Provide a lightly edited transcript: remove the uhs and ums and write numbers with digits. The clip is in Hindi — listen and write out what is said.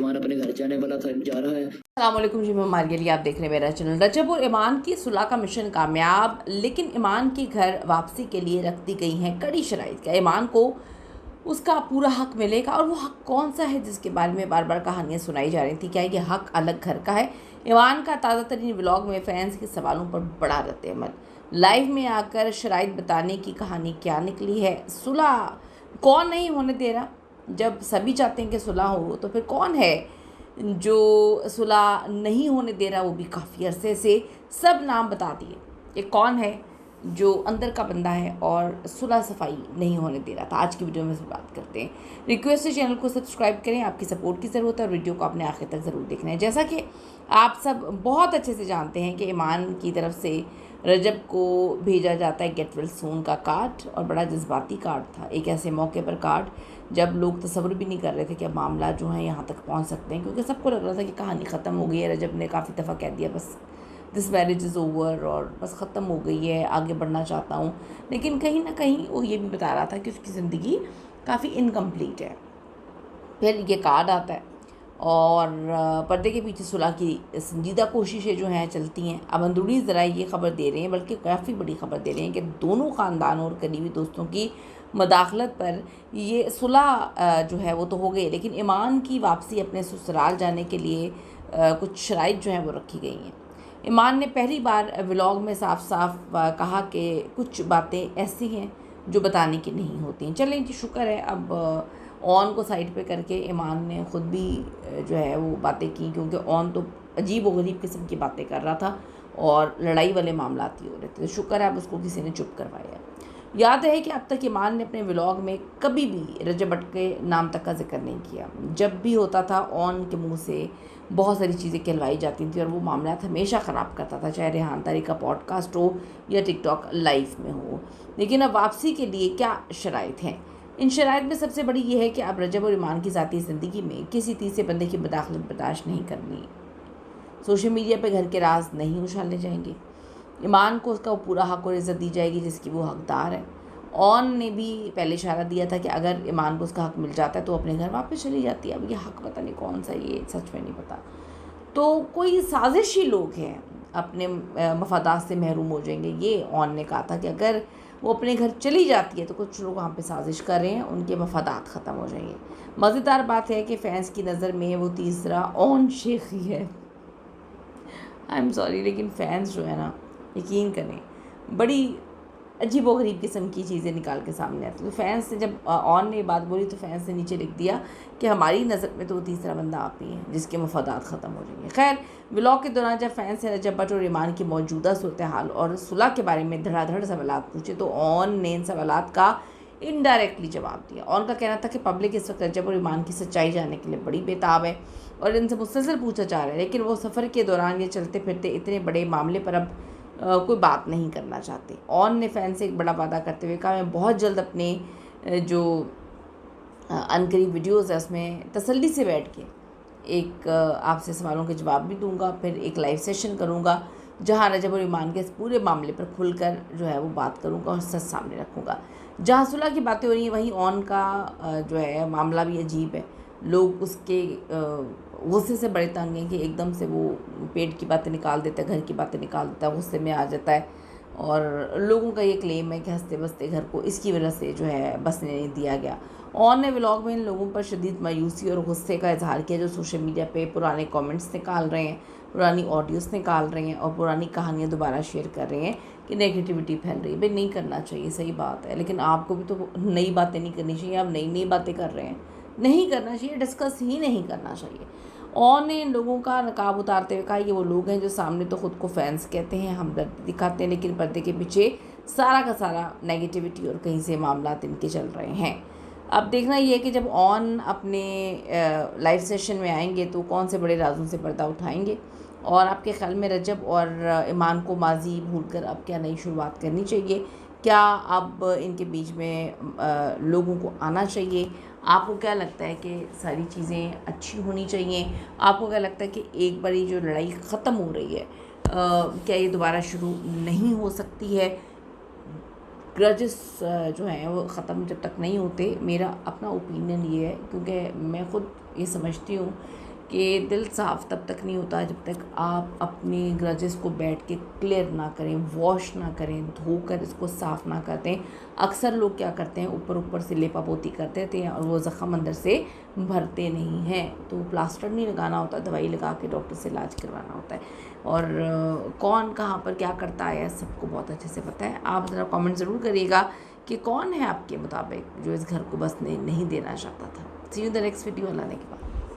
ईमान अपने घर जाने वाला था, जा रहा है। अस्सलाम वालेकुम जी, मैं मारिया, आप देख रहे हैं मेरा चैनल। रजब और ईमान की सुलह का मिशन कामयाब, लेकिन ईमान के घर वापसी के लिए रख दी गई हैं कड़ी शराइत। क्या ईमान को उसका पूरा हक मिलेगा, और वो हक कौन सा है जिसके बारे में बार बार कहानियाँ सुनाई जा रही थी? क्या ये हक अलग घर का है? ईमान का ताज़ा तरीन व्लॉग में फैंस के सवालों पर बड़ा रद्द-ए-अमल। लाइव में आकर शराइत बताने की कहानी क्या निकली है? सुलह कौन नहीं होने दे रहा? जब सभी चाहते हैं कि सुलह हो, तो फिर कौन है जो सुलह नहीं होने दे रहा? वो भी काफ़ी अरसे से। सब नाम बता दिए कि कौन है जो अंदर का बंदा है और सुलह सफाई नहीं होने दे रहा था। आज की वीडियो में इस पर बात करते हैं। रिक्वेस्ट है चैनल को सब्सक्राइब करें, आपकी सपोर्ट की ज़रूरत है, और वीडियो को आपने आखिर तक ज़रूर देखना है। जैसा कि आप सब बहुत अच्छे से जानते हैं कि ईमान की तरफ से रजब को भेजा जाता है गेट वेल सून का कार्ड, और बड़ा जज्बाती कार्ड था। एक ऐसे मौके पर कार्ड जब लोग तसव्वुर भी नहीं कर रहे थे कि अब मामला जो है यहाँ तक पहुँच सकते हैं, क्योंकि सबको लग रहा था कि कहानी ख़त्म हो गई है। रजब ने काफ़ी दफ़ा कह दिया बस दिस मैरिज इज़ ओवर, और बस ख़त्म हो गई है, आगे बढ़ना चाहता हूँ। लेकिन कहीं ना कहीं वो ये भी बता रहा था कि उसकी ज़िंदगी काफ़ी इनकम्प्लीट है। फिर ये कार्ड आता है, और पर्दे के पीछे सुलह की संजीदा कोशिशें जो हैं चलती हैं। अब अंदरूनी ज़राए ये ख़बर दे रहे हैं, बल्कि काफ़ी बड़ी ख़बर दे रहे हैं, कि दोनों ख़ानदानों और करीबी दोस्तों की मदाखलत पर ये सुलह जो है वो तो हो गई, लेकिन ईमान की वापसी अपने ससुराल जाने के लिए कुछ शराइत जो हैं वो रखी गई हैं। ईमान ने पहली बार व्लॉग में साफ साफ कहा कि कुछ बातें ऐसी हैं जो बताने की नहीं होती हैं। चलें जी, शुक्र है अब ऑन को साइड पे करके ईमान ने ख़ुद भी जो है वो बातें की, क्योंकि ऑन तो अजीब व गरीब किस्म की बातें कर रहा था और लड़ाई वाले मामला ही हो रहे थे। तो शुक्र है अब उसको किसी ने चुप करवाया। याद है कि अब तक ईमान ने अपने व्लॉग में कभी भी रजब भट्ट के नाम तक का जिक्र नहीं किया। जब भी होता था ऑन के मुंह से बहुत सारी चीज़ें कहलवाई जाती थी, और वो मामला हमेशा ख़राब करता था, चाहे रेहान तारी का पॉडकास्ट हो या टिकटॉक लाइव में हो। लेकिन अब वापसी के लिए क्या शराइत हैं? इन शराइत में सबसे बड़ी ये है कि अब रजब और ईमान की ज़ाती ज़िंदगी में किसी तीसरे बंदे की मदाखलत बर्दाश्त नहीं करनी। सोशल मीडिया पे घर के राज नहीं उछाले जाएंगे। ईमान को उसका पूरा हक और इज़्ज़त दी जाएगी जिसकी वो हकदार है। ऑन ने भी पहले इशारा दिया था कि अगर ईमान को उसका हक मिल जाता है तो अपने घर वापस चली जाती है। अब ये हक पता नहीं कौन सा, ये सच में नहीं पता। तो कोई साजिशी लोग हैं, अपने मफादात से महरूम हो जाएंगे। ये ऑन ने कहा था कि अगर वो अपने घर चली जाती है तो कुछ लोग वहाँ पे साजिश कर रहे हैं, उनके मफादात ख़त्म हो जाएंगे। मज़ेदार बात है कि फ़ैंस की नज़र में वो तीसरा ऑन शेख ही है। आई एम सॉरी, लेकिन फ़ैंस जो है ना, यकीन करें, बड़ी अजीब व गरीब किस्म की चीज़ें निकाल के सामने आती। तो फैंस ने जब ऑन ने बात बोली तो फैंस ने नीचे लिख दिया कि हमारी नज़र में तो वो तीसरा बंदा आप ही हैं जिसके मफादात ख़त्म हो जाएंगे। खैर, व्लॉग के दौरान जब फैंस ने रजब भट्ट और ईमान की मौजूदा सूरत हाल और सुलह के बारे में धड़ाधड़ सवाल पूछे, तो ऑन ने इन सवाल का इनडायरेक्टली जवाब दिया। ऑन का कहना था कि पब्लिक इस वक्त रजब और ईमान की सच्चाई जानने के लिए बड़ी बेताब है और इनसे मुसलसल पूछा जा रहा है, लेकिन वो सफ़र के दौरान ये चलते फिरते इतने बड़े मामले पर अब कोई बात नहीं करना चाहते। ऑन ने फैन से एक बड़ा वादा करते हुए कहा, मैं बहुत जल्द अपने जो अनकरीब वीडियोज़ है उसमें तसल्ली से बैठ के एक आपसे सवालों के जवाब भी दूंगा, फिर एक लाइव सेशन करूंगा जहां रजब और ईमान के इस पूरे मामले पर खुलकर जो है वो बात करूंगा और सच सामने रखूंगा। जहां सुलह की बातें हो रही हैं वहीं ऑन का जो है मामला भी अजीब है। लोग उसके गुस्से से बड़े तंग हैं कि एकदम से वो पेट की बातें निकाल देता है, घर की बातें निकाल देता है, गुस्से में आ जाता है। और लोगों का ये क्लेम है कि हंसते बसते घर को इसकी वजह से जो है बसने नहीं दिया गया। ऑन ने व्लॉग में इन लोगों पर शदीद मायूसी और गुस्से का इजहार किया जो सोशल मीडिया पे पुराने कमेंट्स निकाल रहे हैं, पुरानी ऑडियोज़ निकाल रहे हैं और पुरानी कहानियाँ दोबारा शेयर कर रहे हैं कि नेगेटिविटी फैल रही है। भाई नहीं करना चाहिए, सही बात है, लेकिन आपको भी तो नई बातें नहीं करनी चाहिए। आप नई नई बातें कर रहे हैं, नहीं करना चाहिए, डिस्कस ही नहीं करना चाहिए। ऑन ने इन लोगों का नकाब उतारते हुए कहा, ये वो लोग हैं जो सामने तो ख़ुद को फैंस कहते हैं, हमदर्दी दिखाते हैं, लेकिन पर्दे के पीछे सारा का सारा नेगेटिविटी और कहीं से मामला इनके चल रहे हैं। अब देखना ये है कि जब ऑन अपने लाइव सेशन में आएंगे तो कौन से बड़े राजों से पर्दा उठाएंगे, और आपके ख्याल में रजब और ईमान को माजी भूलकर अब क्या नई शुरुआत करनी चाहिए? क्या अब इनके बीच में लोगों को आना चाहिए? आपको क्या लगता है कि सारी चीज़ें अच्छी होनी चाहिए? आपको क्या लगता है कि एक बारी जो लड़ाई ख़त्म हो रही है क्या ये दोबारा शुरू नहीं हो सकती है? ग्रजेस जो हैं वो ख़त्म जब तक नहीं होते, मेरा अपना ओपिनियन ये है, क्योंकि मैं ख़ुद ये समझती हूँ कि दिल साफ़ तब तक नहीं होता जब तक आप अपने ग्रजेस को बैठ के क्लियर ना करें, वॉश ना करें, धोकर इसको साफ़ ना कर दें। अक्सर लोग क्या करते हैं, ऊपर ऊपर से लेपापोती करते थे और वो ज़ख़म अंदर से भरते नहीं हैं। तो प्लास्टर नहीं लगाना होता, दवाई लगा के डॉक्टर से इलाज करवाना होता है। और कौन कहाँ पर क्या करता है सबको बहुत अच्छे से पता है। आप ज़रा कमेंट ज़रूर करिएगा कि कौन है आपके मुताबिक जो इस घर को बस नहीं देना चाहता था। See you in the next video. Allah ने के बाद।